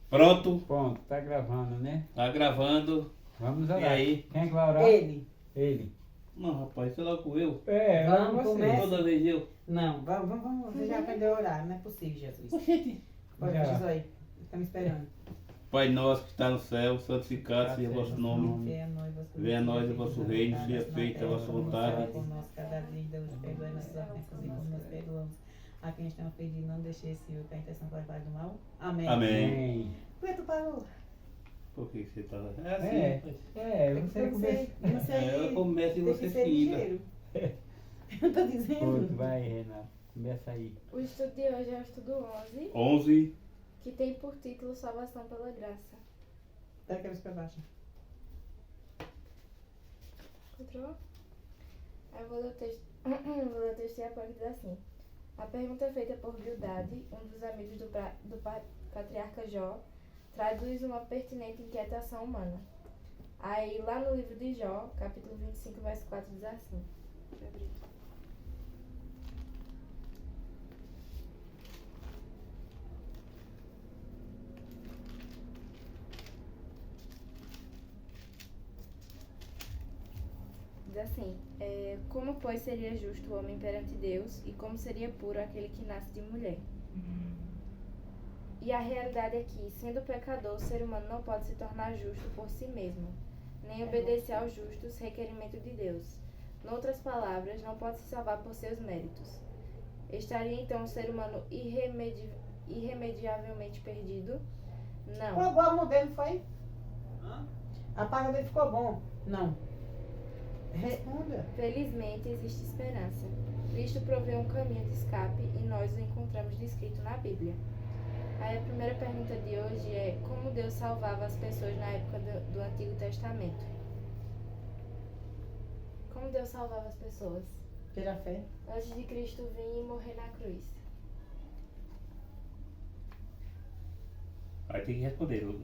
Pronto, Pronto, tá gravando, né? tá gravando. Vamos E orar. aí? Quem é que vai orar? Ele. Ele. Não, rapaz, sei logo eu. É, Vamos, você. começa. Toda vez eu. Não, vamos. Você já aprendeu a orar, não é possível, Jesus. Oxente. Pode, Já. Jesus aí. Estamos esperando. Pai nosso que está no céu, santificado seja o vosso nome. Venha a nós o vosso reino, seja feita a vossa vontade. Conosco cada dia, hoje perdoe nossas ofensas e como nós perdoamos a quem está ofendido. Não deixe esse Senhor com a intenção para fazer do mal. Amém. Amém. Amém. Por que tu parou? Por que você tá... É assim, É. rapaz. É, você começa. Você Eu começo e tem você que ser finda. ligeiro. Eu tô Pronto, dizendo. vai, Renato. Começa aí. O estudo de hoje é o estudo 11, 11. que tem por título Salvação pela Graça. Dá a cabeça pra baixo. Encontrou? Aí eu vou ler o texto. Vou ler o texto e apoio que diz assim. A pergunta feita por Bildade, um dos amigos do patriarca Jó, traduz uma pertinente inquietação humana. Aí lá no livro de Jó, capítulo 25, verso 4, diz assim. Deixa eu abrir. Diz assim, como pois seria justo o homem perante Deus e como seria puro aquele que nasce de mulher? E a realidade é que, sendo pecador, o ser humano não pode se tornar justo por si mesmo, nem obedecer aos justos requerimentos de Deus. Noutras palavras, não pode se salvar por seus méritos. Estaria então o ser humano irremediavelmente perdido? Não. Ficou bom o modelo, foi? A paga dele ficou bom. Não. Responda. Felizmente existe esperança. Cristo proveu um caminho de escape e nós o encontramos descrito na Bíblia. Aí a primeira pergunta de hoje é como Deus salvava as pessoas na época do Antigo Testamento? Como Deus salvava as pessoas? Pela fé. Antes de Cristo vir e morrer na cruz. Aí tem que responder, Lu.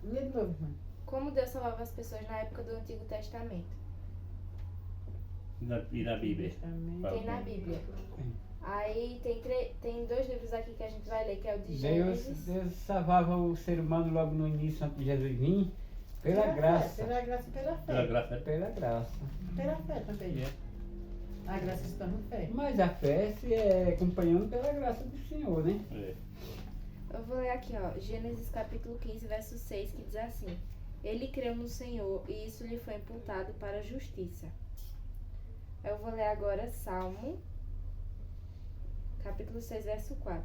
Lê de novo, irmã. Como Deus salvava as pessoas na época do Antigo Testamento? E na Bíblia. Testamento. Tem na Bíblia. Aí tem dois livros aqui que a gente vai ler, que é o de Deus, Gênesis. Deus salvava o ser humano logo no início, antes de Jesus vir, pela graça. Pela graça e pela fé. Pela graça. Pela graça. Pela fé também. É. A graça se torna fé. Mas a fé se é acompanhando pela graça do Senhor, né? É. Eu vou ler aqui, ó, Gênesis capítulo 15, verso 6, que diz assim: Ele creu no Senhor e isso lhe foi imputado para a justiça. Eu vou ler agora Salmo, capítulo 6, verso 4.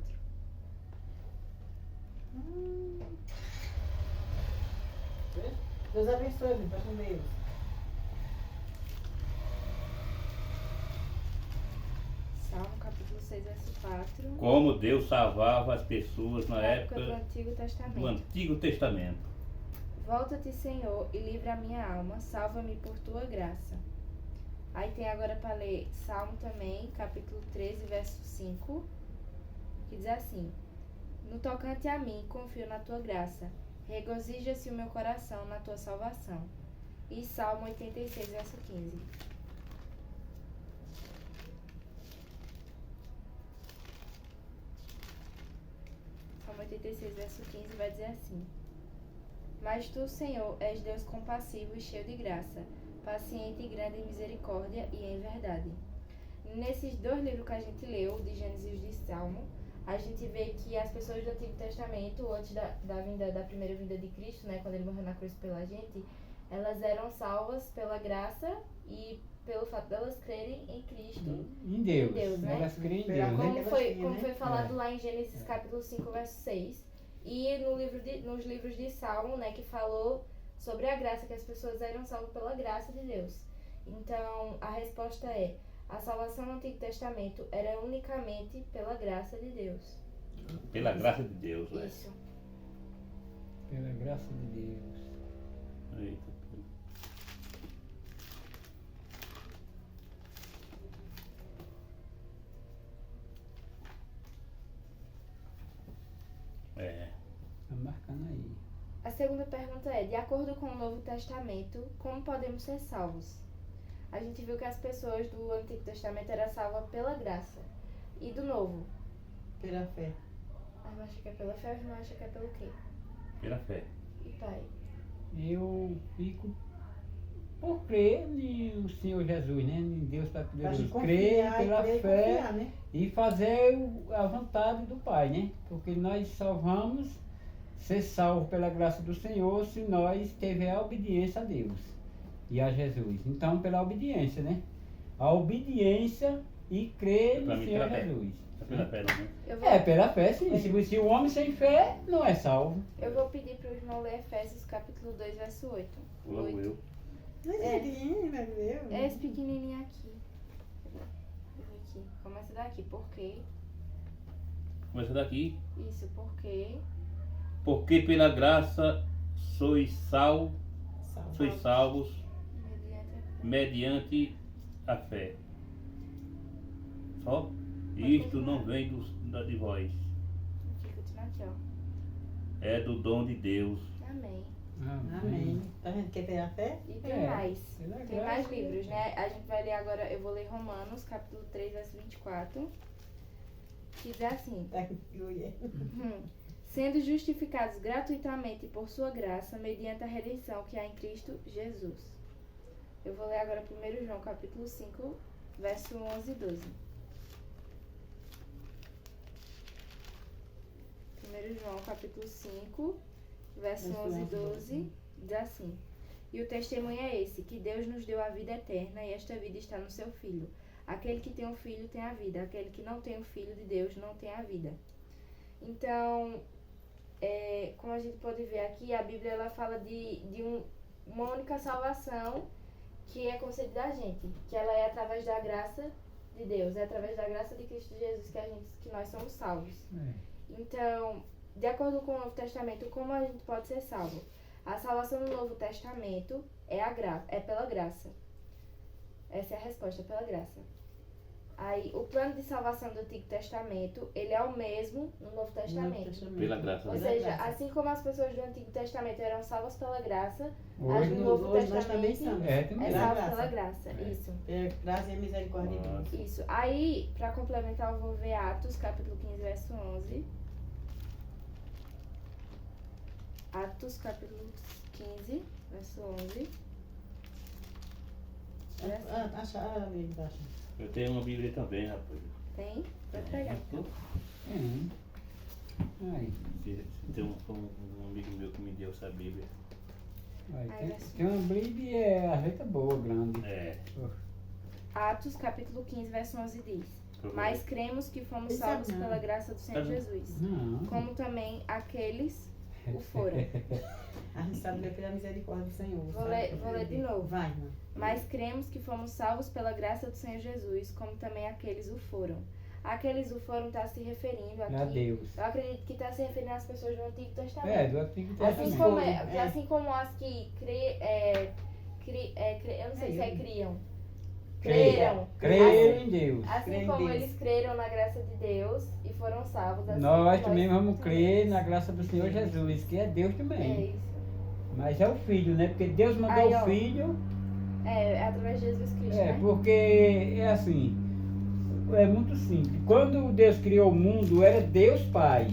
Deus abençoe, viu? Vai com Deus. Salmo, capítulo 6, verso 4. Como Deus salvava as pessoas na Na época do época Antigo do Testamento. Antigo Testamento. Volta-te, Senhor, e livra a minha alma, salva-me por tua graça. Aí tem agora para ler Salmo também, capítulo 13, verso 5, que diz assim: No tocante a mim, confio na tua graça, regozija-se o meu coração na tua salvação. E Salmo 86, verso 15. Salmo 86, verso 15 vai dizer assim: Mas tu, Senhor, és Deus compassivo e cheio de graça, paciente e grande em misericórdia e em verdade. Nesses dois livros que a gente leu, de Gênesis e de Salmo, a gente vê que as pessoas do Antigo Testamento, antes da primeira vinda de Cristo, né, quando ele morreu na cruz pela gente, elas eram salvas pela graça e pelo fato delas crerem em Cristo. Em Deus. Em Deus, né? Elas creem em Pela Deus, fé. né? Como foi falado É. lá em Gênesis capítulo 5, verso 6. E nos livros de Salmo, né, que falou sobre a graça, que as pessoas eram salvas pela graça de Deus. Então, a resposta é: a salvação no Antigo Testamento era unicamente pela graça de Deus. Pela graça de Deus, né? Isso. Pela graça de Deus. Eita. É. Tá marcando aí. A segunda pergunta é: de acordo com o Novo Testamento, como podemos ser salvos? A gente viu que as pessoas do Antigo Testamento eram salvas pela graça. E do Novo? Pela fé. A irmã acha que é pela fé, a irmã acha que é pelo quê? Pela fé. E pai? Eu fico por crer no Senhor Jesus, né? Em Deus Pra Todo-Poderoso. gente Crer confiar, pela crer e fé confiar, né? e fazer a vontade do Pai, né? Porque nós só vamos ser salvos pela graça do Senhor se nós tiver a obediência a Deus e a Jesus. Então, pela obediência, né? A obediência e crer Pra no mim, Senhor pela fé. Jesus. É pela fé, não, né? Eu vou, É, pela fé, sim. Se o homem sem fé não é salvo. eu vou pedir para o irmão ler Efésios capítulo 2, verso 8. Logo eu. É esse pequenininho aqui. Aqui. Começa daqui. Porque. Começa daqui. Isso, porque. Porque pela graça sois salvos mediante a fé. Só? Isto não vem de vós. Aqui, continua aqui, ó. É do dom de Deus. Amém. Amém. Tá vendo que tem a fé? E tem É, mais. pela Tem graça mais de livros, né? A gente vai ler agora, eu vou ler Romanos, capítulo 3, verso 24. Que diz assim: Tá com mulher. Sendo justificados gratuitamente por sua graça, mediante a redenção que há em Cristo Jesus. Eu vou ler agora 1 João, capítulo 5, verso 11 e 12. 1 João, capítulo 5, verso 11 e 12, diz assim: E o testemunho é esse, que Deus nos deu a vida eterna, e esta vida está no seu Filho. Aquele que tem um filho tem a vida, aquele que não tem o Filho de Deus não tem a vida. Então, como a gente pode ver aqui, a Bíblia ela fala de uma única salvação que é concedida a gente, que ela é através da graça de Deus, é através da graça de Cristo Jesus que nós somos salvos. Então, de acordo com o Novo Testamento, como a gente pode ser salvo? A salvação do Novo Testamento é pela graça. Essa é a resposta, pela graça. Aí, o plano de salvação do Antigo Testamento, ele é o mesmo no Novo Testamento. Pela graça Ou de seja, assim como as pessoas do Antigo Testamento eram salvas pela graça, as Hoje, do Novo hoje nós também Testamento somos. é, também. é Pela salva graça. pela graça. Isso. Graça e misericórdia de Deus. Isso. Aí, para complementar, eu vou ver Atos, capítulo 15, verso 11. Atos, capítulo 15, verso 11. Acha ali embaixo. Eu tenho uma Bíblia também, rapaz. Tem? Pode pegar. Então. Aí, Tem um amigo meu que me deu essa Bíblia. aí, tem uma Bíblia, a letra boa, grande. É. Atos, capítulo 15, verso 11 diz: Por Mas cremos que fomos Isso salvos não. pela graça do Senhor Tá bom. Jesus, Não. como também aqueles o foram. A gente sabe ler pela misericórdia do Senhor. Vou sabe? ler de novo. Vai, irmã. Mas cremos que fomos salvos pela graça do Senhor Jesus, como também aqueles o foram. Aqueles o foram está se referindo aqui. A Deus. Eu acredito que está se referindo às pessoas do Antigo Testamento. É, do Antigo Assim Testamento. como, É. assim como as que eu não sei se é criam. Creram. Creram em Deus. Assim Creem em como Deus. eles creram na graça de Deus e foram salvos. Assim Nós também vamos também. crer na graça do Senhor Jesus, que é Deus É também. isso. Mas é o Filho, né? Porque Deus mandou Aí, ó. o Filho. É através de Jesus Cristo, É, né? porque é assim, é muito simples. Quando Deus criou o mundo, era Deus Pai.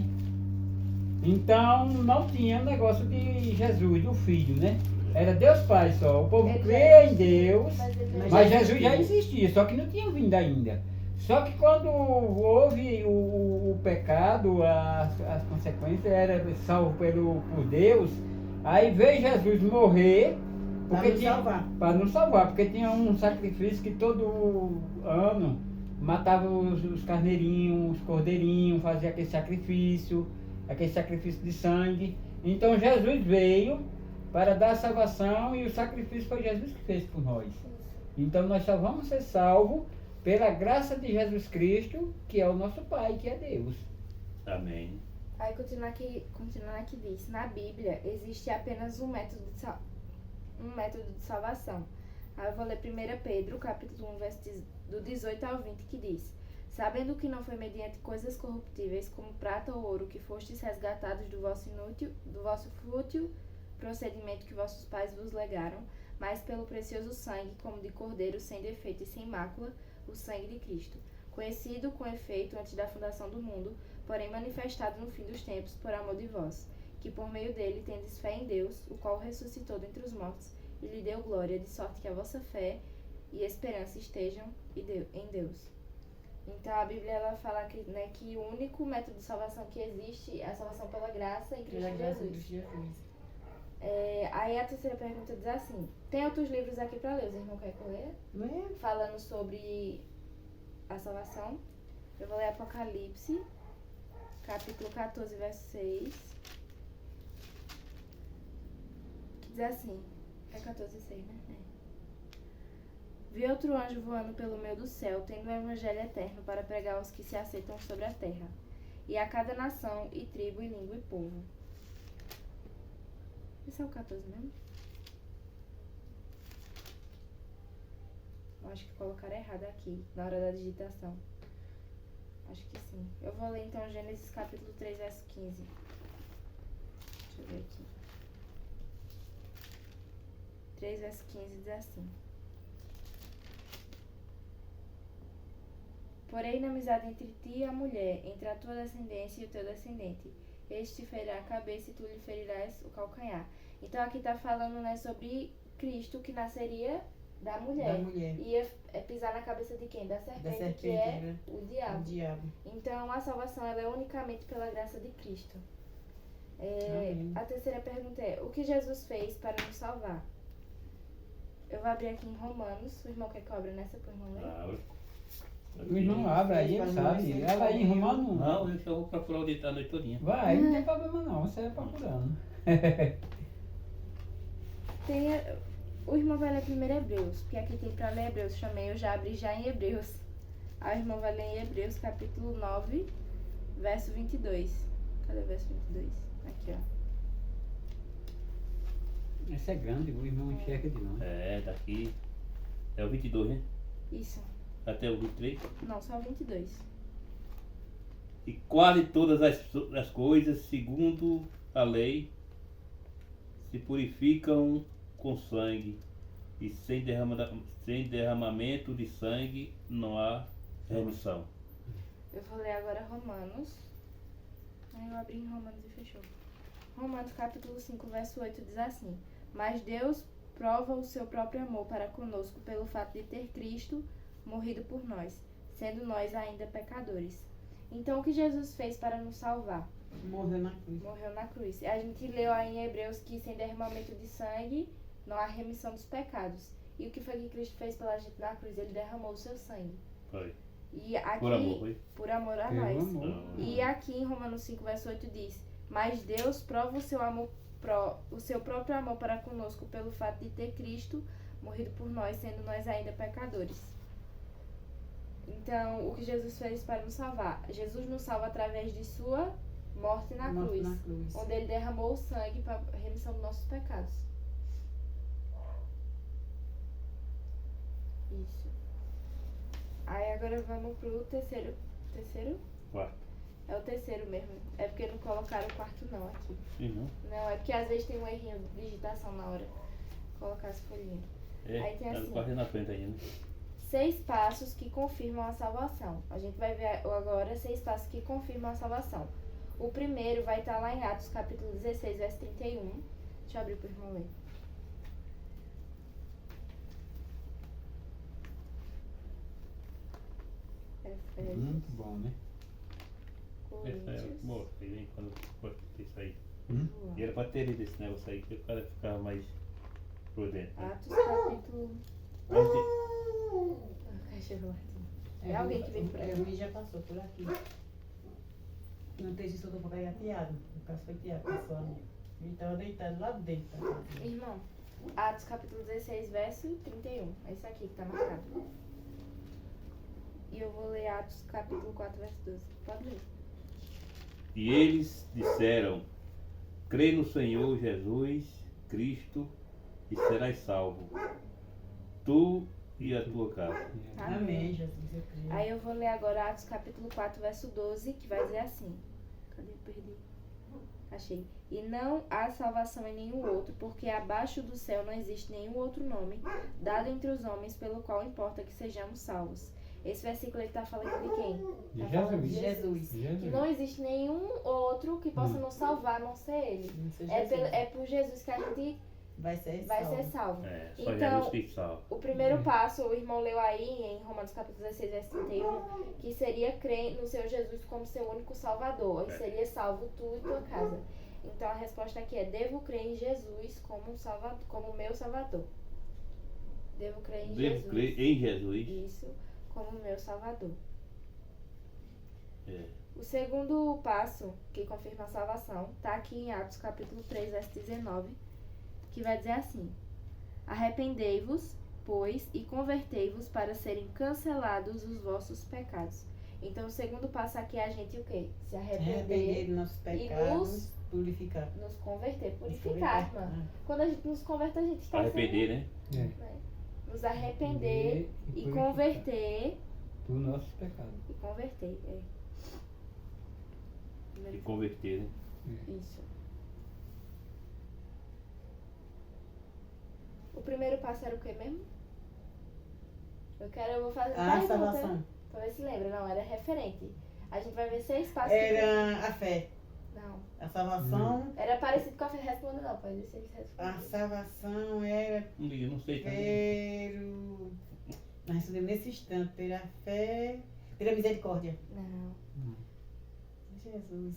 Então não tinha negócio de Jesus, do Filho, né? Era Deus Pai só. O povo Ele crê já em Deus, ele mas já Jesus já existiu. existia, só que não tinha vindo ainda. Só que quando houve o pecado, as consequências, era salvo por Deus, aí veio Jesus morrer. Para Porque nos tinha, salvar. para nos salvar, porque tinha um sacrifício que todo ano matava os carneirinhos, os cordeirinhos, fazia aquele sacrifício de sangue. Então Jesus veio para dar salvação e o sacrifício foi Jesus que fez por nós. Então nós só vamos ser salvos pela graça de Jesus Cristo, que é o nosso Pai, que é Deus. Amém. Aí continuando aqui diz, na Bíblia existe apenas um método de salvação. Aí eu vou ler 1 Pedro, capítulo 1, verso do 18 ao 20, que diz: Sabendo que não foi mediante coisas corruptíveis, como prata ou ouro, que fostes resgatados do vosso fútil procedimento que vossos pais vos legaram, mas pelo precioso sangue, como de cordeiro, sem defeito e sem mácula, o sangue de Cristo, conhecido com efeito antes da fundação do mundo, porém manifestado no fim dos tempos por amor de vós, que por meio dele tendes fé em Deus, o qual o ressuscitou dentre os mortos e lhe deu glória, de sorte que a vossa fé e esperança estejam em Deus. Então a Bíblia ela fala que, né, que o único método de salvação que existe é a salvação pela graça em Pela Cristo graça de Jesus. Jesus. Aí a terceira pergunta diz assim: tem outros livros aqui para ler, os irmãos querem que eu leia? Lê. Falando sobre a salvação. Eu vou ler Apocalipse, capítulo 14, verso 6. Que diz assim: é 14, 6, né? Vi outro anjo voando pelo meio do céu, tendo o evangelho eterno para pregar aos que se assentam sobre a terra, e a cada nação, e tribo, e língua, e povo. Esse é o 14 mesmo? Eu acho que colocaram errado aqui, na hora da digitação. Acho que sim. Eu vou ler então Gênesis capítulo 3, verso 15. Deixa eu ver aqui. 3, verso 15 diz assim: porém, inimizade entre ti e a mulher, entre a tua descendência e o teu descendente. Este te ferirá a cabeça e tu lhe ferirás o calcanhar. Então aqui está falando, né, sobre Cristo que nasceria da mulher. Da mulher. Ia pisar na cabeça de quem? Da serpente, Da serpente, que é né? o diabo. O diabo. Então a salvação ela é unicamente pela graça de Cristo. Amém. A terceira pergunta é: o que Jesus fez para nos salvar? Eu vou abrir aqui em Romanos. O irmão quer que eu abra nessa pro irmão ler? Abre. O irmão abre aí, ele sabe. Ela aí, Romano. Não, eu só vou procurar o ditado a noite todinha. Vai, não tem problema não, você vai procurando. O irmão vai ler primeiro Hebreus, porque aqui tem para ler Hebreus também. Eu já abri já em Hebreus. Aí o irmão vai ler em Hebreus, capítulo 9, verso 22. Cadê o verso 22? Aqui, ó. Esse é grande, o irmão enxerga de novo. É, daqui. É o 22, né? Isso. Até o 23. Não, só o 22. E quase todas as coisas, segundo a lei, se purificam com sangue, e sem derramamento de sangue não há remissão. Eu vou ler agora Romanos. Aí eu abri em Romanos e fechou. Romanos capítulo 5, verso 8 diz assim: mas Deus prova o seu próprio amor para conosco pelo fato de ter Cristo morrido por nós, sendo nós ainda pecadores. Então o que Jesus fez para nos salvar? Morreu na cruz. Morreu na cruz. A gente leu aí em Hebreus que sem derramamento de sangue não há remissão dos pecados. E o que foi que Cristo fez pela gente na cruz? Ele derramou o seu sangue. Foi. E aqui, Por amor, foi? por amor a Pelo nós. amor. Não. E aqui em Romanos 5, verso 8 diz: mas Deus prova o seu amor, o seu próprio amor para conosco pelo fato de ter Cristo morrido por nós, sendo nós ainda pecadores. Então, o que Jesus fez para nos salvar? Jesus nos salva através de sua morte na Morte cruz, na cruz. onde ele derramou o sangue para a remissão dos nossos pecados. Isso. Aí agora vamos pro terceiro. Terceiro? Quarto. É o terceiro mesmo. É porque não colocaram o quarto não aqui. Sim, não? Não, é porque às vezes tem um errinho de digitação na hora. Colocar as folhinhas. É, Aí tem tá assim. quase na frente ainda. 6 passos que confirmam a salvação. A gente vai ver agora 6 passos que confirmam a salvação. O primeiro vai estar lá em Atos capítulo 16, verso 31. Deixa eu abrir para o irmão ler. Efésios, Muito bom, né? Essa é Coríntios, boa, aí vem quando pode ter isso aí. Hum? João. E era pra ter lido esse negócio aí, que o cara ficava mais por dentro. Né? Atos capítulo... Antes de- Cachorro latindo. É alguém que veio por aí. O Luiz já passou por aqui. Não tem isso, eu tô pra pegar Tiago. O caso foi Tiago, passou ali. Ele tava deitado lá dentro da casa. Irmão, Atos capítulo 16, verso 31. É isso aqui que tá marcado. E eu vou ler Atos capítulo 4, verso 12. Pode ler. E eles disseram: crê no Senhor Jesus Cristo e serás salvo, tu e a tua casa. Amém, Jesus, eu creio. Aí eu vou ler agora Atos capítulo 4, verso 12, que vai dizer assim. Cadê? Perdi. Achei. E não há salvação em nenhum outro, porque abaixo do céu não existe nenhum outro nome dado entre os homens pelo qual importa que sejamos salvos. Esse versículo ele está falando de quem? De Tá falando de Jesus. Jesus. Que não existe nenhum outro que possa nos salvar, a não ser Ele. Não sei É, Jesus. é por Jesus que a gente Vai ser vai salvo. ser salvo. É, só Então, Jesus que salva. o primeiro passo, o irmão leu aí em Romanos capítulo 16, verso 31, que seria crer no Senhor Jesus como seu único salvador. E seria salvo tu e tua casa. Então a resposta aqui é: devo crer em Jesus como salvador, como meu salvador. Devo crer em Devo Jesus. crer em Jesus. Isso, como meu salvador. É. O segundo passo que confirma a salvação está aqui em Atos capítulo 3, verso 19, que vai dizer assim: arrependei-vos, pois, e convertei-vos para serem cancelados os vossos pecados. Então o segundo passo aqui é a gente o quê? Se Arrepender arrepender, dos nossos e pecados, purificar. nos converter, purificar, irmã. Quando a gente nos converte, a gente está Arrepender, né? É. nos arrepender e purificar converter. dos nossos pecados. E converter, é. E Primeiro- converter, né? Isso. O primeiro passo era o que mesmo? Eu vou fazer A pergunta salvação. pra ver se lembra. Não, era referente. A gente vai ver 6 passos. Era a fé. Não. A salvação. Era parecido com a fé. Responda não, pode ser que A responda. salvação era Eu não sei também. pelo. Nós respondemos nesse instante, pela fé, pela misericórdia. Não. Jesus.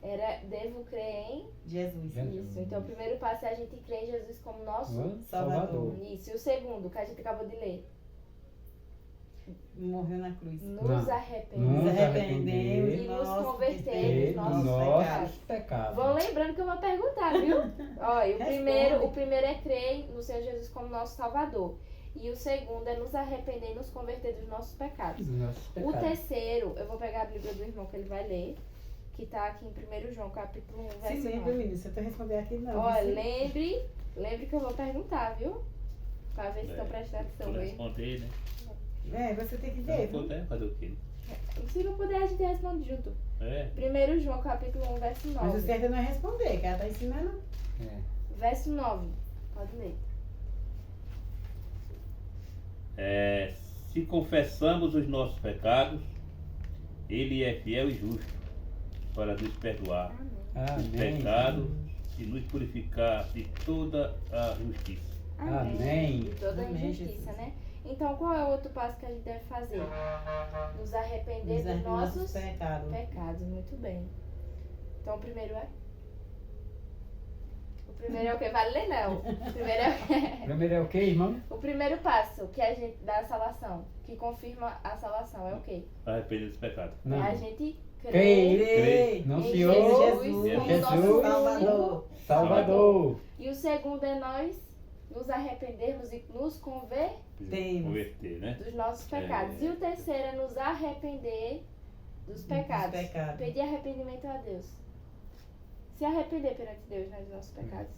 Era devo crer em Jesus. Jesus. isso. Então o primeiro passo é a gente crer em Jesus como nosso Ó, Salvador. isso. E o segundo, que a gente acabou de ler. Morreu na cruz. Nos Não. arrepender. Nos Nos arrependemos e de nos nossos converter E dos dos nossos nossos pecados. Vão lembrando que eu vou perguntar, viu? Ó, e o Responde. primeiro é crer no Senhor Jesus como nosso Salvador. E o segundo é nos arrepender e nos converter dos nossos pecados. Dos nossos O pecados. terceiro, eu vou pegar a Bíblia do irmão que ele vai ler, que tá aqui em 1 João, capítulo 1, Se verso lembra, 9. menino, se eu tô respondendo aqui, não. Ó, Você- lembre que eu vou perguntar, viu? Pra ver se estão prestando atenção Vou mesmo. responder, né? Você tem que Se ver. não puder, fazer o quê? Se não puder, a gente responde junto. É. 1 João, capítulo 1, verso Mas o 9. certo é não responder, que ela tá ensinando. É. Verso 9. Pode ler. É, se confessamos os nossos pecados, Ele é fiel e justo para nos perdoar os Amém. pecados e nos purificar de toda a justiça. Amém. De toda a Amém, injustiça, Jesus. né? Então, qual é o outro passo que a gente deve fazer? Nos arrepender Nos dos nossos nossos pecados. pecados. Muito bem. Então, o primeiro é? O primeiro é o que? Vale ler, não. O primeiro é Primeiro é o que, irmão? o primeiro passo que a gente dá a salvação, que confirma a salvação, é o quê? Arrepender dos pecados. Não. É a gente crer Crer Não, em Senhor. Jesus como Jesus. nosso Salvador. único Salvador. E o segundo é nós nos arrependermos e nos converter Temos. Converter, né? dos nossos pecados. E o terceiro é nos arrepender dos pecados. pecados. Pedir arrependimento a Deus. Se arrepender perante Deus, né, dos nossos pecados.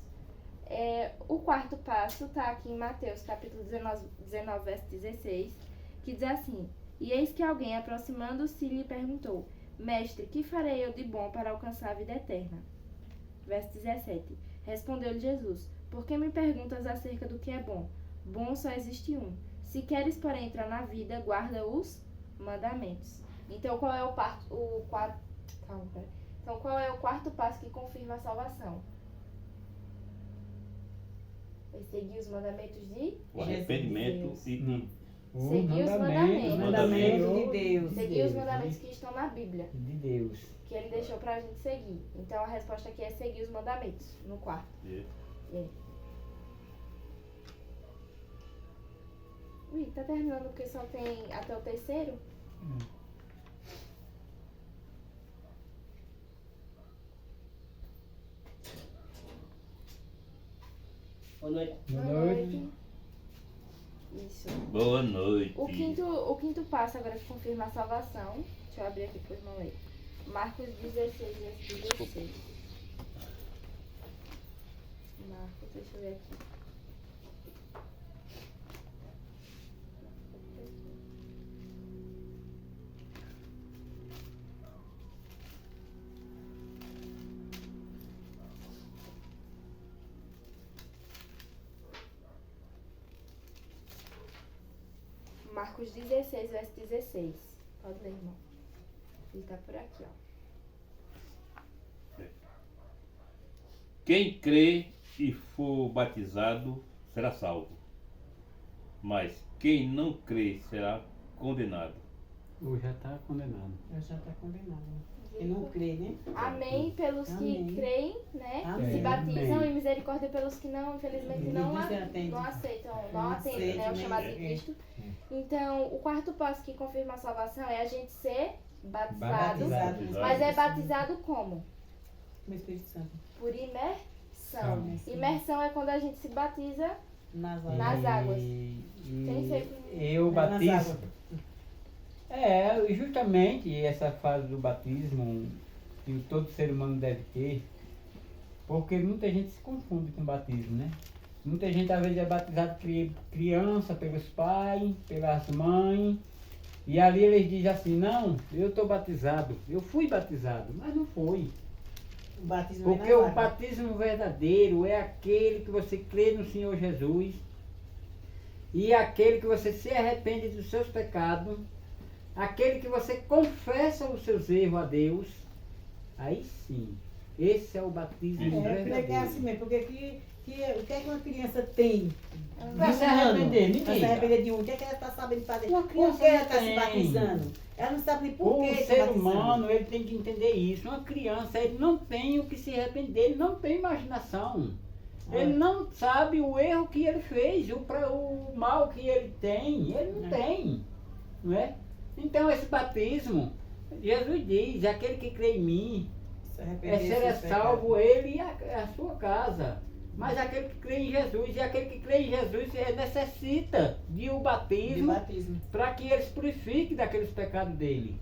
O quarto passo está aqui em Mateus, capítulo 19, verso 16, que diz assim: E eis que alguém, aproximando-se, lhe perguntou: Mestre, que farei eu de bom para alcançar a vida eterna? Verso 17. Respondeu-lhe Jesus: Por que me perguntas acerca do que é bom? Bom só existe um. Se queres, porém, entrar na vida, guarda os mandamentos. Então, qual é Então, qual é o quarto passo que confirma a salvação? É seguir os mandamentos de O arrependimento Deus. e Não. Os Seguir os mandamentos. Os Mandamentos mandamentos de Deus. seguir os mandamentos que estão na Bíblia, De Deus. que ele deixou pra gente seguir. Então, a resposta aqui é seguir os mandamentos, no quarto. Ui, tá terminando porque só tem até o terceiro? Boa noite. Boa noite. Isso. Boa noite. O quinto passo agora que confirma a salvação. Deixa eu abrir aqui pro irmão ler. Marcos 16, verso 16. Marcos, deixa eu ver aqui. Marcos 16, verso 16. Pode ler, irmão. Ele tá por aqui, ó. Quem crê e for batizado será salvo, mas quem não crê será condenado. Ou já está condenado. Eu já está condenado. E não crê, né? Amém pelos Amém. que creem, né? Amém. Se batizam Amém. e misericórdia pelos que não, infelizmente, não atendem, não atendem, né? O chamado de Cristo. Então, o quarto passo que confirma a salvação é a gente ser batizado. Batizado. Mas é batizado como? No Espírito Santo. Por imersão. Sim. Imersão é quando a gente se batiza Nas Nas águas. sem E ser... eu Nas batizo. águas. Justamente essa fase do batismo que todo ser humano deve ter, porque muita gente se confunde com o batismo, né? Muita gente às vezes é batizado criança pelos pais, pelas mães, e ali eles dizem assim, não, eu estou batizado, eu fui batizado, mas não foi. O batismo Porque é o na água. batismo verdadeiro é aquele que você crê no Senhor Jesus e aquele que você se arrepende dos seus pecados, aquele que você confessa os seus erros a Deus, aí sim, esse é o batismo Porque é assim verdadeiro. mesmo, porque o que é que uma criança tem? Vai De se um ano? arrepender, Vai se ninguém. arrepender de um. O que é que ela está sabendo fazer? Uma Por criança que ela não está se tem. batizando? Ela não sabe nem por O que está ser batizando. humano, ele tem que entender isso. Uma criança, ele não tem o que se arrepender, ele não tem imaginação. Ele não sabe o erro que ele fez, o mal que ele tem, ele não tem, não é? Então esse batismo, Jesus diz, aquele que crê em mim, Se arrepender será dos seus salvo ele e a sua casa. Mas aquele que crê em Jesus, e aquele que crê em Jesus necessita de um pecados. De batismo batismo. para que ele se purifique daqueles pecados dele.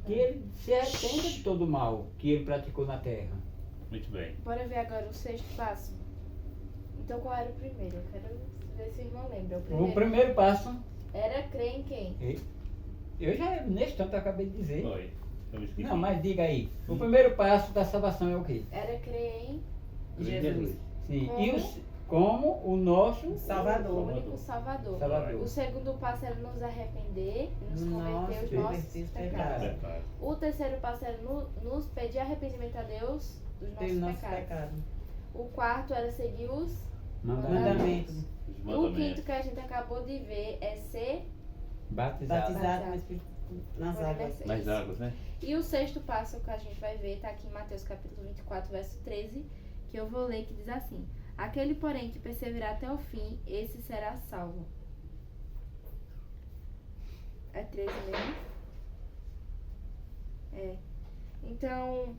Que ele se arrependa de todo o mal que ele praticou na terra. Muito bem. Bora ver agora o sexto passo. Então, qual era o primeiro? Eu quero ver se o irmão lembra. O primeiro passo, Era crer em quem? eu já nesse tanto acabei de dizer. Foi. Eu me esqueci. Não, mas diga aí. O primeiro passo da salvação é o quê? Era crer em Jesus. Sim. Como? E como o nosso Salvador. o único Salvador. Salvador. O segundo passo era nos arrepender e nos converter os nossos converter os pecados. pecados. Pecado. O terceiro passo era nos pedir arrependimento a Deus dos Tem nossos nosso pecados. pecado. O quarto era seguir os mandamentos. Mandamento. Os O mandamentos. quinto que a gente acabou de ver é ser Batizado. Batizado no Espírito, nas por águas. imersão. Nas águas, né? E o sexto passo que a gente vai ver está aqui em Mateus capítulo 24, verso 13, que eu vou ler, que diz assim: aquele, porém, que perseverar até o fim, esse será salvo. É 13 mesmo? É. Então,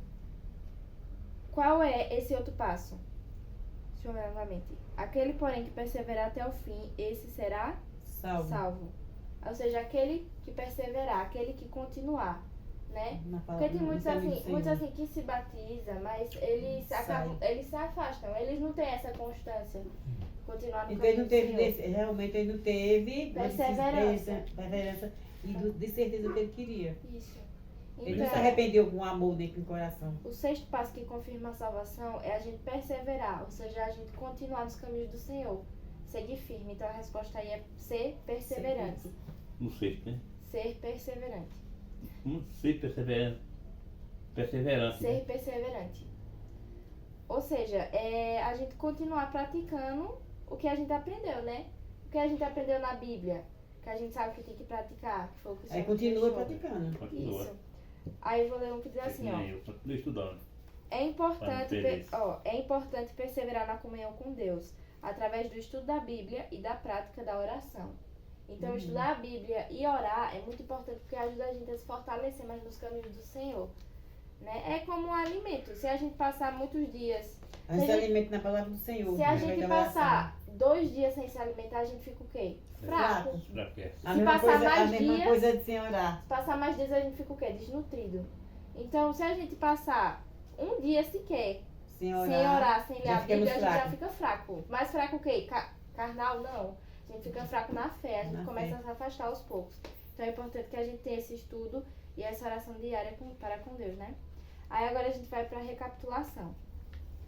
qual é esse outro passo? Deixa eu ver novamente. Aquele, porém, que perseverar até o fim, esse será Salvo. salvo. Ou seja, aquele que perseverar, aquele que continuar, né? Na palavra- Porque tem muitos no caminho assim, do muitos Senhor. assim que se batizam, mas eles Sai. acabam, eles se afastam, eles não têm essa constância. Continuar no Então ele caminho não do teve, Senhor. realmente ele não teve Perseverança. perseverança e de certeza que ele queria. Isso. Ele não se Então, arrependeu com amor dentro do coração. o sexto passo que confirma a salvação é a gente perseverar, ou seja, a gente continuar nos caminhos do Senhor, seguir firme. Então a resposta aí é ser perseverante. Não sei, né? Ser perseverante. Não sei perseverante. Perseverante. Ser Né? perseverante. Ou seja, é a gente continuar praticando o que a gente aprendeu, né? O que a gente aprendeu na Bíblia, que a gente sabe que tem que praticar, que foi o que o Aí Senhor continua deixou. praticando. Continua. Isso. Aí eu vou ler um que diz assim, ó. Eu continuo estudando. É importante, Vamos ver isso. é importante perseverar na comunhão com Deus, através do estudo da Bíblia e da prática da oração. Então, estudar a Bíblia e orar é muito importante porque ajuda a gente a se fortalecer mais nos caminhos do Senhor. Né? É como um alimento. Se a gente passar muitos dias, A gente se alimenta na palavra do Senhor. se a através gente da oração. passar 2 dias sem se alimentar, a gente fica o quê? Fraco. Fraco. Pra quê? A Se mesma passar coisa, mais a mesma dias- coisa de sem orar. Se passar mais dias, a gente fica o quê? Desnutrido. Então, se a gente passar um dia sequer Sem sem orar, sem ler já a Bíblia, ficamos a gente já fracos. fica fraco. Mais fraco o quê? Carnal? Não. A gente fica fraco na fé, a gente Na começa fé. a se afastar aos poucos. Então é importante que a gente tenha esse estudo e essa oração diária para com Deus, né? Aí agora a gente vai para a recapitulação.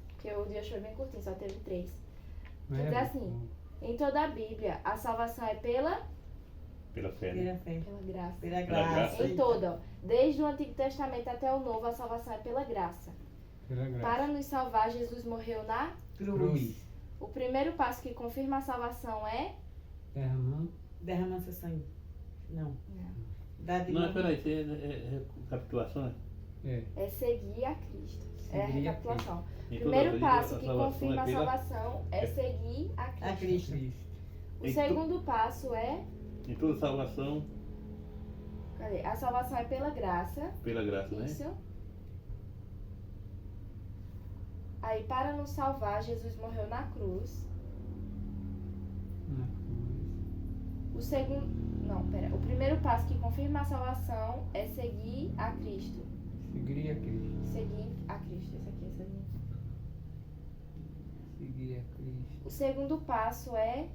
Porque o dia foi bem curtinho, só teve 3. Que diz assim: em toda a Bíblia, a salvação é pela Pela fé, né? Pela fé. Pela graça. Pela Pela graça. graça. Em toda, ó. Desde o Antigo Testamento até o Novo, a salvação é pela graça. Pela graça. Para nos salvar, Jesus morreu na... Cruz. O primeiro passo que confirma a salvação é... Derramando. Derrama seu sangue. Não. Não. Dá de Não, novo. peraí, isso é recapitulação, né? É. É seguir a Cristo. É a Seguir a recapitulação. Em O toda primeiro vez, passo a que salvação confirma é a pela- salvação é seguir a A Cristo. Cristo. O Em segundo passo é... Em toda salvação, Cadê? A salvação é pela graça. pela graça, né? Isso. Aí, para nos salvar, Jesus morreu na cruz. Na cruz. O segundo... Não, pera. O primeiro passo que confirma a salvação é seguir a Cristo. Seguir a Cristo. Seguir a Cristo. Essa aqui, essa linha. Seguir a Cristo. O segundo passo é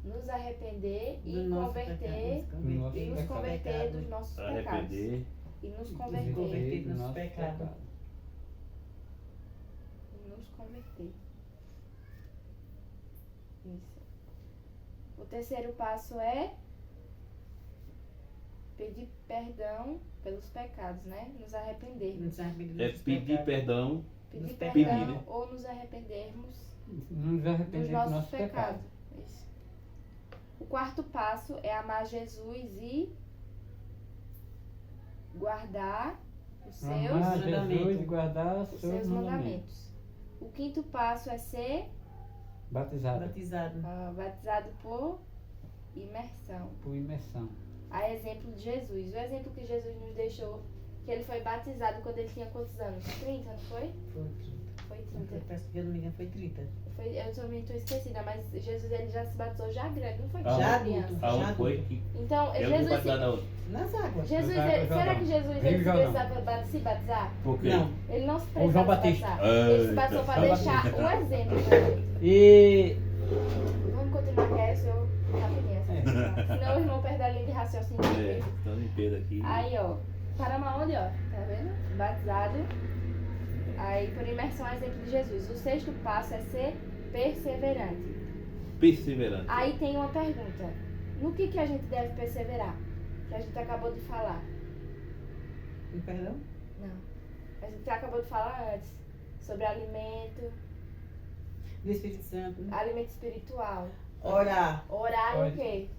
nos arrepender e Do nosso converter... pecado, Do nosso E nos pecado. converter dos nossos pecados. Arrepender. E nos converter. converter. do nos nosso pecados. pecado. E nos converter. Isso. O terceiro passo é pedir perdão pelos pecados, né? Nos arrependermos. Nos arrepender É dos pedir pecados. perdão. Pedir Nos perdão pecados. Pedir, né? ou nos arrependermos Nos dos arrepender do nossos nosso pecado. pecados. Isso. O quarto passo é amar Jesus e guardar os Amar seus, Jesus e guardar os os seus seus mandamentos. mandamentos. O quinto passo é ser Batizado Batizado. batizado por imersão. por imersão. A exemplo de Jesus. O exemplo que Jesus nos deixou, que ele foi batizado quando ele tinha quantos anos? 30, não foi? Foi 30. Foi 30. Parece que eu não me engano, foi 30. Eu também estou esquecida, mas Jesus ele já se batizou já grande, não foi? Ah, Já criança. adulto. Aonde foi que Então, eu fui Jesus, batizado aonde? Nas águas. Jesus Nas águas do será Jordão. que Jesus Rio ele Jordão. precisava se batizar? Por quê? Não. Ele não se Ou precisava João se Batista. batizar. Ele se batizou para João deixar Batista. um exemplo pra gente. E Vamos continuar que é o senhor rapidinho. Senão o irmão perde a linha de raciocínio. É, estamos em Pedro aqui. Aí, ó, paramos onde, ó? Tá vendo? Batizado. Aí, por imersão, é exemplo de Jesus. O sexto passo é ser perseverante. Perseverante. Aí tem uma pergunta. No que a gente deve perseverar? Que a gente acabou de falar. E perdão? Não. A gente acabou de falar antes. Sobre alimento, Do Espírito Santo. alimento espiritual. Orar. Orar e o Olha. quê?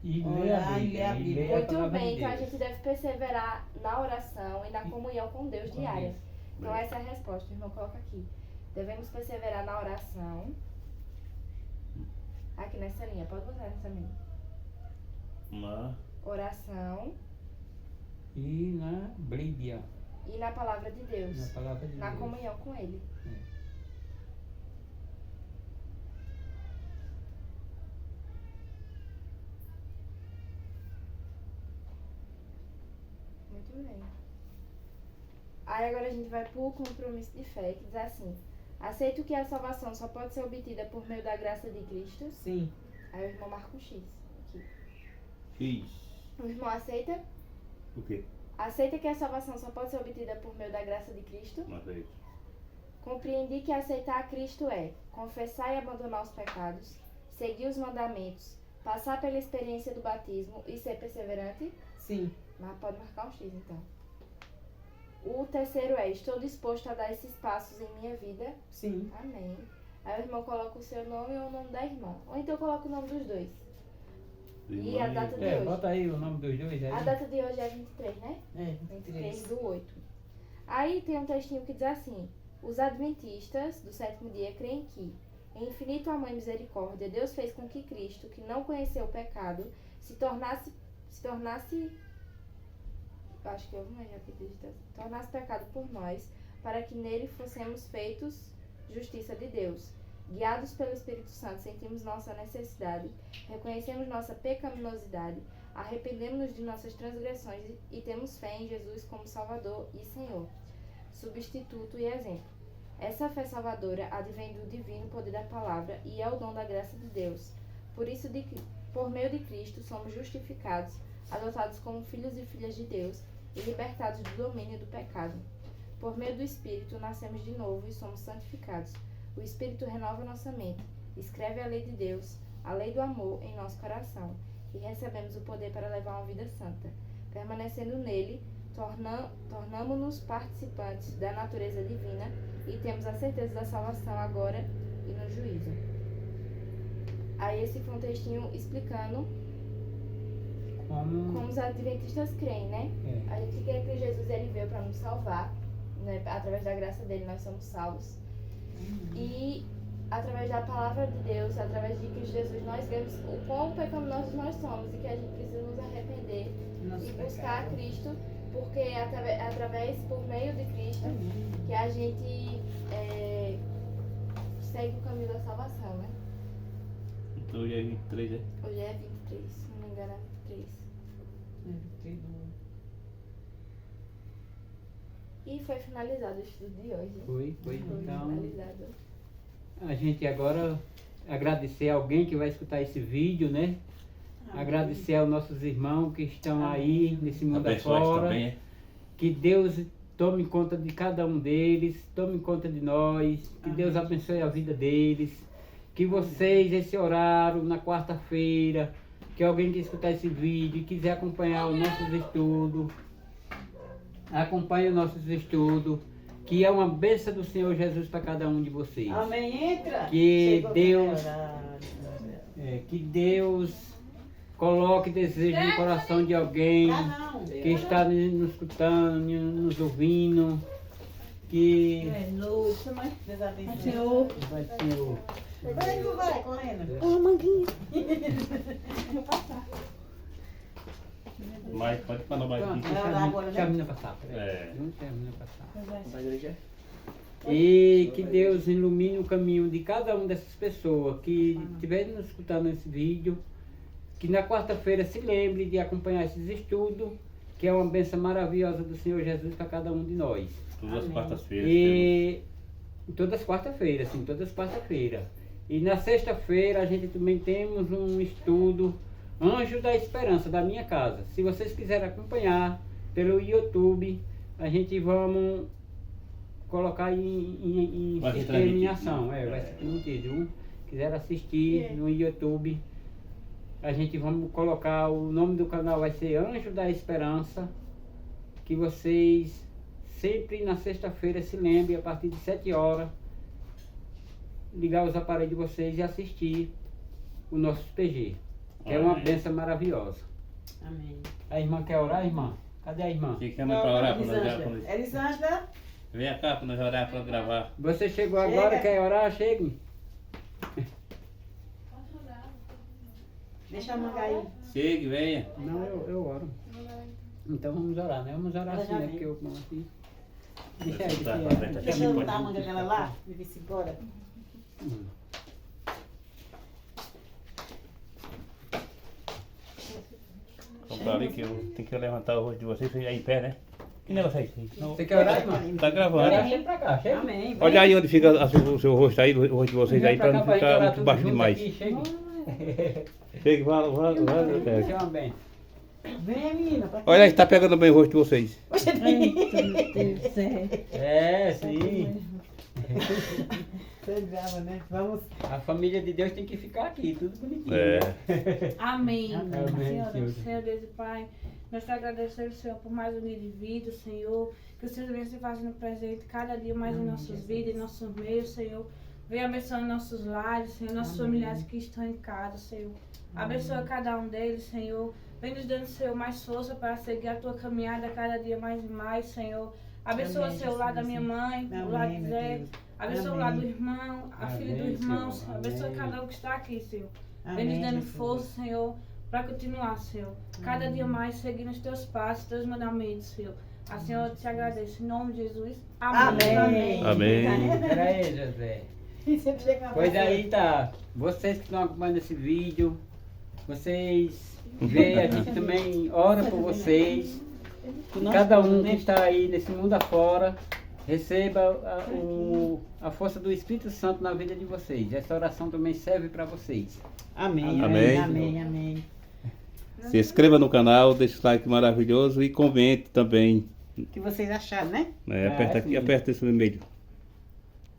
ler a Orar e ler Bíblia. a e Bíblia. ler a Muito palavra de bem, então a Deus. gente deve perseverar na oração e na comunhão com Deus Com diária. Deus. Então essa é a resposta, o irmão coloca aqui. Devemos perseverar na oração. Aqui nessa linha, pode botar nessa linha. Na Oração E na Bíblia, e na palavra de na Deus. palavra de Na Deus. comunhão com Ele. Muito bem. Aí agora a gente vai pro compromisso de fé, que diz assim: aceito que a salvação só pode ser obtida por meio da graça de Cristo. Sim. Aí o irmão marca um X aqui. X. O irmão aceita? O quê? Aceita que a salvação só pode ser obtida por meio da graça de Cristo. Não sei. Compreendi que aceitar a Cristo é confessar e abandonar os pecados, seguir os mandamentos, passar pela experiência do batismo e ser perseverante. Sim. Mas pode marcar um X então. O terceiro é: estou disposto a dar esses passos em minha vida. Sim. Amém. Aí o irmão coloca o seu nome ou o nome da irmã. Ou então coloca o nome dos dois. E a data de hoje? Bota aí o nome dos dois aí. A data de hoje é 23, né? É, 23 23. do 8. Aí tem um textinho que diz assim: os adventistas do sétimo dia creem que, em infinito amor e misericórdia, Deus fez com que Cristo, que não conheceu o pecado, se tornasse acho que houve mais já que digita, tornasse pecado por nós, para que nele fossemos feitos justiça de Deus. Guiados pelo Espírito Santo, sentimos nossa necessidade, reconhecemos nossa pecaminosidade, arrependemos-nos de nossas transgressões e temos fé em Jesus como Salvador e Senhor, substituto e exemplo. Essa fé salvadora advém do divino poder da palavra e é o dom da graça de Deus. Por isso, por meio de Cristo, somos justificados, adotados como filhos e filhas de Deus e libertados do domínio do pecado. Por meio do Espírito, nascemos de novo e somos santificados. O Espírito renova nossa mente, escreve a lei de Deus, a lei do amor em nosso coração. e recebemos o poder para levar uma vida santa. Permanecendo nele, tornamo-nos participantes da natureza divina e temos a certeza da salvação agora e no juízo. Aí esse foi um textinho explicando como os adventistas creem, né? A gente crê que Jesus ele veio para nos salvar, né? Através da graça dele nós somos salvos. E através da palavra de Deus, através de Cristo Jesus, nós vemos o quão pecaminosos nós somos e que a gente precisa nos arrepender e buscar a Cristo, porque através, por meio de Cristo, que a gente segue o caminho da salvação, né? Então hoje é 23, né? Hoje é 23, se não me engano é 23. E foi finalizado o estudo de hoje. Foi Foi então. finalizado. A gente agora agradecer a alguém que vai escutar esse vídeo, né? Agradecer aos nossos irmãos que estão aí nesse mundo Abençoar afora. também, é? Que Deus tome conta de cada um deles, tome conta de nós, que Deus abençoe a vida deles. Que vocês, esse horário, na quarta-feira, que alguém que escutar esse vídeo e quiser acompanhar os nossos estudos, acompanhe os nossos estudos, que é uma bênção do Senhor Jesus para cada um de vocês. Amém, entra. Que Chegou Deus, o horário. que Deus coloque desejo no coração de alguém Não. que está nos escutando, nos ouvindo, que Lúcia, mas Deus abençoe. Senhor. vai ter o... Vai, tu vai, correndo. Uma manguinha. Mas pode falar mais Pronto, aqui. deixa Vai a agora, né? menina passar. Peraí. É. Deixa a menina passar. Da igreja? E que Deus ilumine o caminho de cada uma dessas pessoas que estiverem nos escutando esse vídeo, que na quarta-feira se lembre de acompanhar esses estudos, que é uma bênção maravilhosa do Senhor Jesus para cada um de nós. Todas as quartas-feiras. E todas as quarta-feiras, sim, todas as quarta-feiras. E na sexta-feira a gente também temos um estudo Anjo da Esperança da minha casa. Se vocês quiserem acompanhar pelo YouTube, a gente vamos colocar em Vai ser sistema em transmitido, ação. né? Vai ser transmitido. Quiser assistir no YouTube, a gente vamos colocar, o nome do canal vai ser Anjo da Esperança, que vocês sempre na sexta-feira se lembrem, a partir de 7 horas, ligar os aparelhos de vocês e assistir o nosso PG, que é uma Amém. bênção maravilhosa. Amém. A irmã quer orar, irmã? Cadê a irmã? Quem chama para orar para nós orar para nós? Elisângela, Vem cá para nós orar para gravar. Você chegou Chega. agora, quer orar? Chegue. deixa a manga aí. Chegue, venha. Não, eu oro. Então vamos orar, né? Vamos orar Ela assim, já né? vem. Porque eu aqui. Deixa aí, Tá, deixa tá, aí. tá, Deixa eu pode. botar a manga dela lá e ver se bora. Vamos pra ali que eu tenho que levantar o rosto de vocês aí em pé, né? Que negócio é esse? Não, Você quer orar, irmã? tá gravando. Chega pra cá, chega. Amém. Olha aí onde fica o seu rosto aí, o rosto de vocês aí, Vem para não cá gente ficar orar muito tudo baixo junto demais. aqui, chegue. Chegue, vai. Chama bem. Vem, menina. pra cá. Olha aí, tá pegando bem o rosto de vocês. É, sim. Você grava, né? Vamos. A família de Deus tem que ficar aqui, tudo bonitinho. É. né? Amém. Amém, Senhor, Senhor. Senhor Deus e Pai, nós te agradecemos, Senhor, por mais um dia de vida, Senhor. Que o Senhor venha se fazendo presente cada dia mais em nossas vidas, em nossos meios, Senhor. Venha abençoando nossos lares, Senhor, nossos familiares que estão em casa, Senhor. Abençoa cada um deles, Senhor. Vem nos dando, Senhor, mais força para seguir a tua caminhada cada dia mais e mais, Senhor. Abençoa, Amém, Senhor, o lado da Jesus. minha mãe, o lado Amém, de meu Zé. Deus. Abençoa o Amém. lado do irmão, a filha do Amém, irmão, Senhor. Senhor. Abençoa Amém. cada um que está aqui, Senhor. Vem Amém, nos dando Jesus. força, Senhor, para continuar, Senhor. Cada dia mais seguindo os teus passos, teus mandamentos, Senhor. Assim eu te agradeço. Em nome de Jesus. Amém. Amém. Amém. Peraí, José. Sempre chega uma Pois pessoa. aí tá, vocês que estão acompanhando esse vídeo, vocês veem, a gente também ora por vocês. Cada um que está aí nesse mundo afora, receba a força do Espírito Santo na vida de vocês. Essa oração também serve para vocês. Amém. Amém. Amém. Amém. Se inscreva no canal, deixe o like maravilhoso e comente também. O que vocês acharam, né? Aperta aqui, sim. aperta esse vermelho.